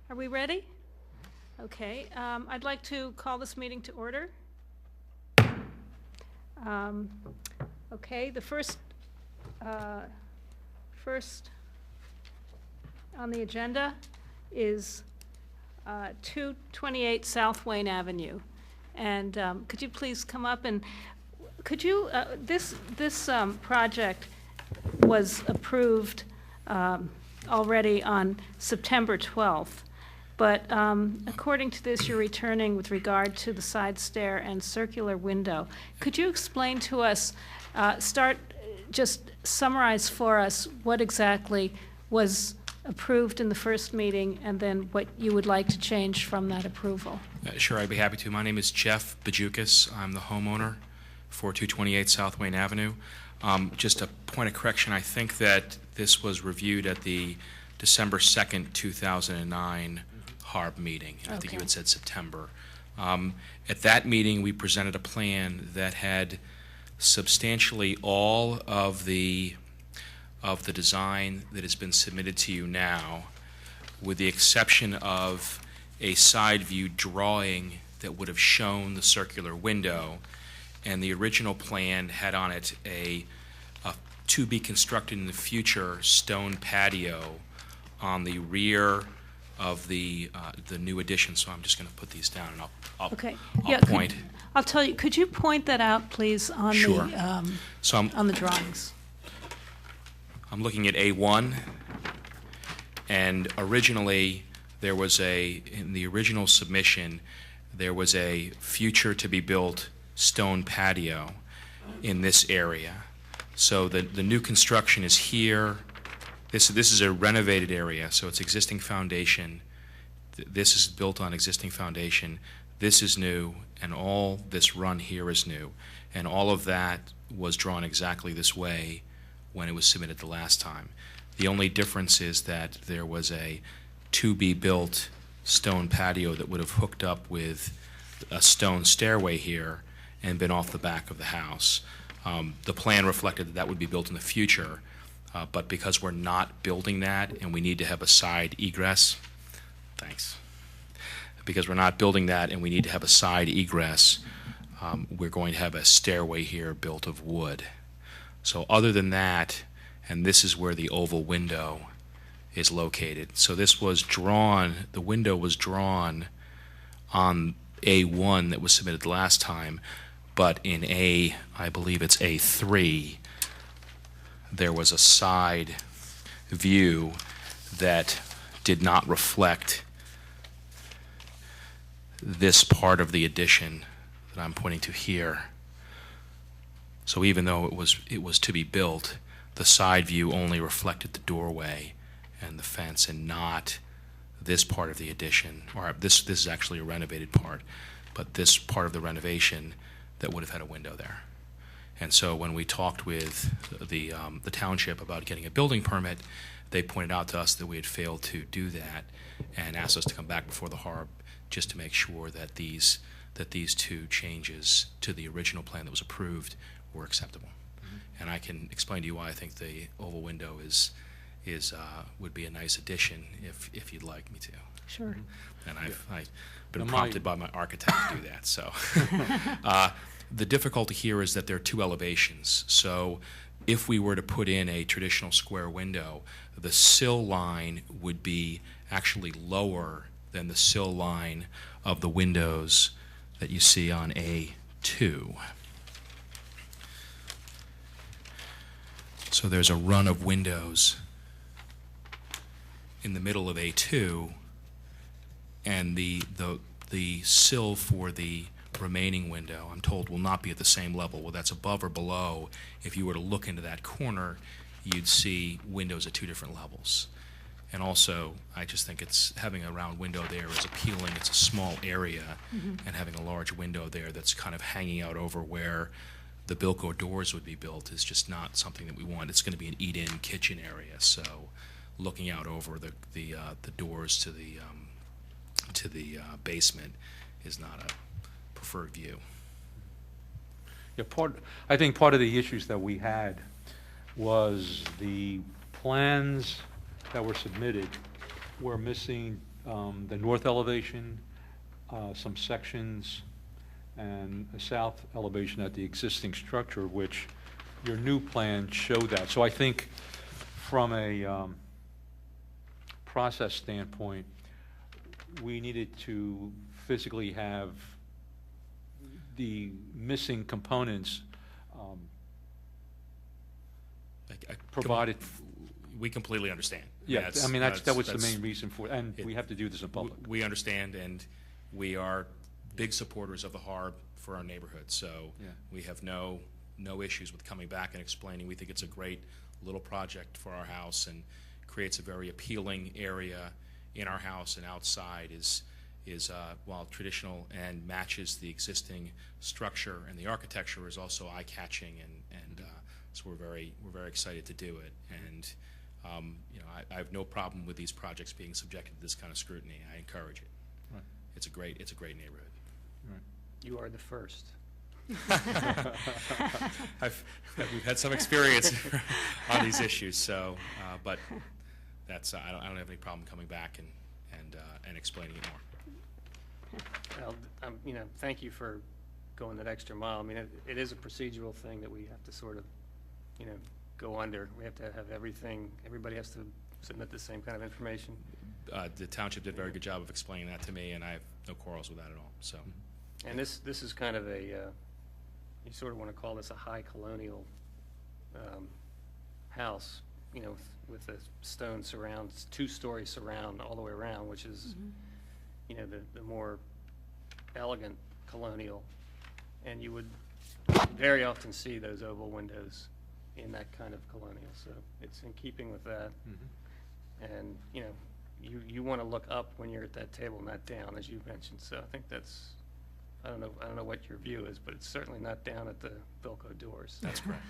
Are we ready? Okay, I'd like to call this meeting to order. Okay, the first on the agenda is 228 South Wayne Avenue. And could you please come up and, could you, this project was approved already on September 12th. But according to this, you're returning with regard to the side stair and circular window. Could you explain to us, just summarize for us what exactly was approved in the first meeting and then what you would like to change from that approval? Sure, I'd be happy to. My name is Jeff Bajukas. I'm the homeowner for 228 South Wayne Avenue. Just a point of correction, I think that this was reviewed at the December 2nd, 2009 Harb meeting. I think you had said September. At that meeting, we presented a plan that had substantially all of the design that has been submitted to you now, with the exception of a side view drawing that would have shown the circular window, and the original plan had on it a to be constructed in the future stone patio on the rear of the new addition. So I'm just going to put these down and I'll point. I'll tell you. Could you point that out, please, on Sure. on the drawings? I'm looking at A1, and originally there was in the original submission, there was a future to be built stone patio in this area. So the new construction is here. This is a renovated area, so it's existing foundation. This is built on existing foundation. This is new, and all this run here is new. And all of that was drawn exactly this way when it was submitted the last time. The only difference is that there was a to-be-built stone patio that would have hooked up with a stone stairway here and been off the back of the house. The plan reflected that that would be built in the future, but because we're not building that and we need to have a side egress, because we're not building that and we need to have a side egress, we're going to have a stairway here built of wood. So other than that, and this is where the oval window is located. So this was drawn, the window was drawn on A1 that was submitted the last time, but in I believe it's A3, there was a side view that did not reflect this part of the addition that I'm pointing to here. So even though it was to be built, the side view only reflected the doorway and the fence, and not this part of the addition. Or this is actually a renovated part, but this part of the renovation that would have had a window there. And so when we talked with the township about getting a building permit, they pointed out to us that we had failed to do that and asked us to come back before the Harb just to make sure that these two changes to the original plan that was approved were acceptable. Mm-hmm. And I can explain to you why I think the oval window would be a nice addition if you'd like me to. Sure. And I've been prompted by my architect to do that. So the difficulty here is that there are two elevations. So if we were to put in a traditional square window, the sill line would be actually lower than the sill line of the windows that you see on A2. So there's a run of windows in the middle of A2, and the sill for the remaining window, I'm told, will not be at the same level. Well, that's above or below. If you were to look into that corner, you'd see windows at two different levels. And also, I just think it's having a round window there is appealing. It's a small area, and having a large window there that's kind of hanging out over where the Bilko doors would be built is just not something that we want. It's going to be an eat-in kitchen area, so looking out over the doors to the basement is not a preferred view. Yeah, I think part of the issues that we had was the plans that were submitted were missing the north elevation, some sections, and a south elevation at the existing structure, which your new plan showed that. So I think from a process standpoint, we needed to physically have the missing components provided. We completely understand. Yeah, I mean, that was the main reason for it, and we have to do this in public. We understand, and we are big supporters of the Harb for our neighborhood, so Yeah. we have no issues with coming back and explaining. We think it's a great little project for our house and creates a very appealing area in our house, and outside is while traditional and matches the existing structure, and the architecture is also eye-catching, and so we're very excited to do it. And you know, I have no problem with these projects being subjected to this kind of scrutiny. I encourage it. Right. It's a great neighborhood. Right. You are the first. We've had some experience on these issues, so but that's I don't have any problem coming back and explaining it more. Well, you know, thank you for going that extra mile. I mean, it is a procedural thing that we have to sort of, you know, go under. We have to have everything, everybody has to submit the same kind of information. The township did a very good job of explaining that to me, and I have no quarrels with that at all. So, And this is kind of a, you sort of want to call this a high colonial house, you know, with a stone surround, two-story surround all the way around, which is, you know, the more elegant colonial. And you would very often see those oval windows in that kind of colonial, so it's in keeping with that. And, you know, you want to look up when you're at that table, not down, as you mentioned. So I think that's, I don't know what your view is, but it's certainly not down at the Bilko doors. that's correct.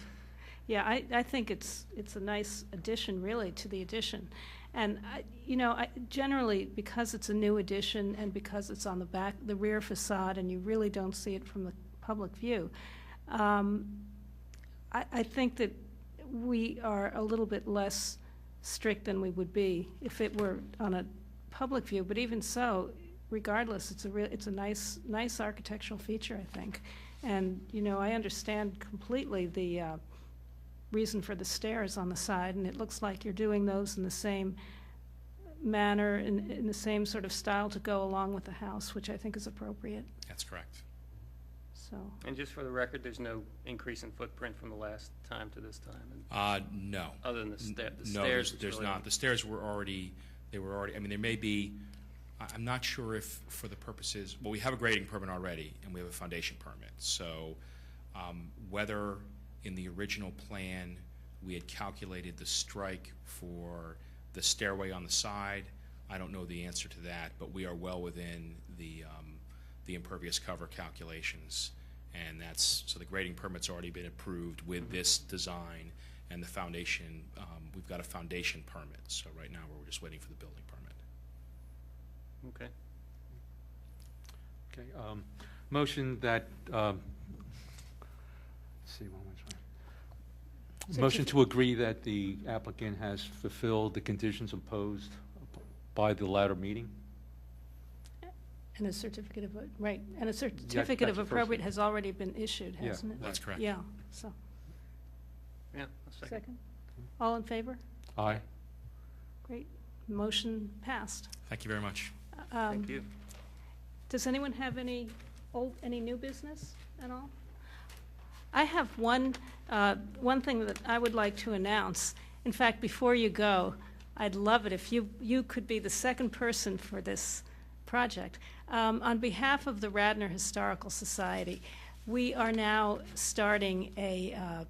Yeah, I think it's a nice addition, really, to the addition. And, you know, generally, because it's a new addition and because it's on the rear facade, and you really don't see it from the public view, I think that we are a little bit less strict than we would be if it were on a public view. But even so, regardless, it's a nice architectural feature, I think. And, you know, I understand completely the reason for the stairs on the side, and it looks like you're doing those in the same manner, in the same sort of style to go along with the house, which I think is appropriate. That's correct. So, And just for the record, there's no increase in footprint from the last time to this time? No. Other than the No, stairs? which there's really- not. The stairs were already, I mean, there may be, I'm not sure if for the purposes, well, we have a grading permit already, and we have a foundation permit. So whether in the original plan we had calculated the strike for the stairway on the side, I don't know the answer to that, but we are well within the impervious cover calculations. And so the grading permit's already been approved with this design, and the foundation, we've got a foundation permit. So right now we're just waiting for the building permit. Okay. Okay, motion that, let's see, one more time. Motion to agree that the applicant has fulfilled the conditions imposed by the latter meeting? and a certificate of, right, and a certificate of that's the first appropriate thing. has already been issued, Yeah. hasn't it? That's correct. Yeah, so, Yeah, a second. second. All in favor? Aye. Great. Motion passed. Thank you very much. Thank you. Does anyone have any new business at all? I have one thing that I would like to announce. In fact, before you go, I'd love it if you could be the second person for this project. On behalf of the Radnor Historical Society, we are now starting a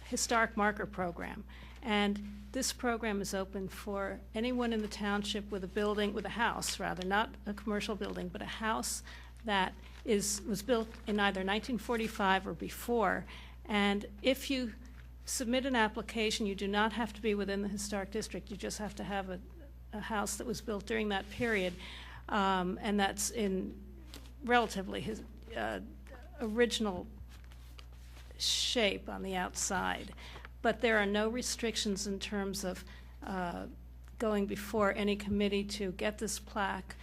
historic marker program. And this program is open for anyone in the township with a house, rather, not a commercial building, but a house that was built in either 1945 or before. And if you submit an application, you do not have to be within the historic district. You just have to have a house that was built during that period, and that's in relatively original shape on the outside. But there are no restrictions in terms of going before any committee to get this plaque.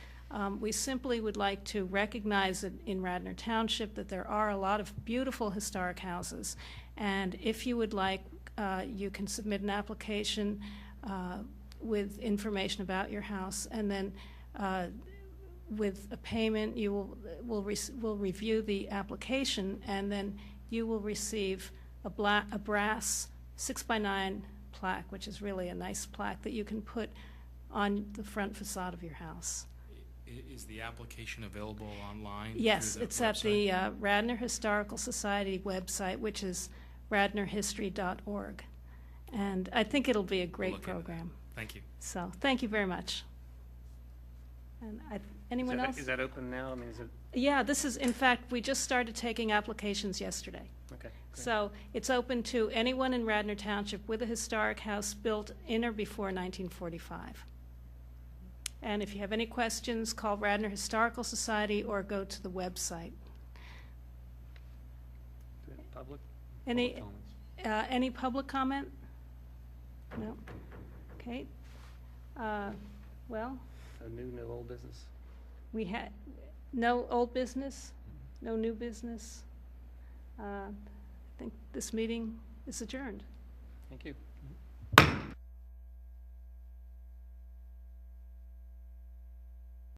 We simply would like to recognize it in Radnor Township that there are a lot of beautiful historic houses. And if you would like, you can submit an application with information about your house, and then with a payment, you will review the application, and then you will receive a brass 6x9 plaque, which is really a nice plaque that you can put on the front facade of your house. Is the application available online? Yes, through the it's at website? the Radnor Historical Society website, which is radnorhistory.org. And I think it'll be a We'll great look into that. program. Thank you. So, thank you very much. And anyone else? Is that open now? I mean, is it, Yeah, this is, in fact, we just started taking applications yesterday. okay. great. So it's open to anyone in Radnor Township with a historic house built in or before 1945. And if you have any questions, call Radnor Historical Society or go to the website. Do we have public? Any, Public comments. any public comment? No? Okay. Well, No new, no old business? we had no old business, no new business. I think this meeting is adjourned. Thank you.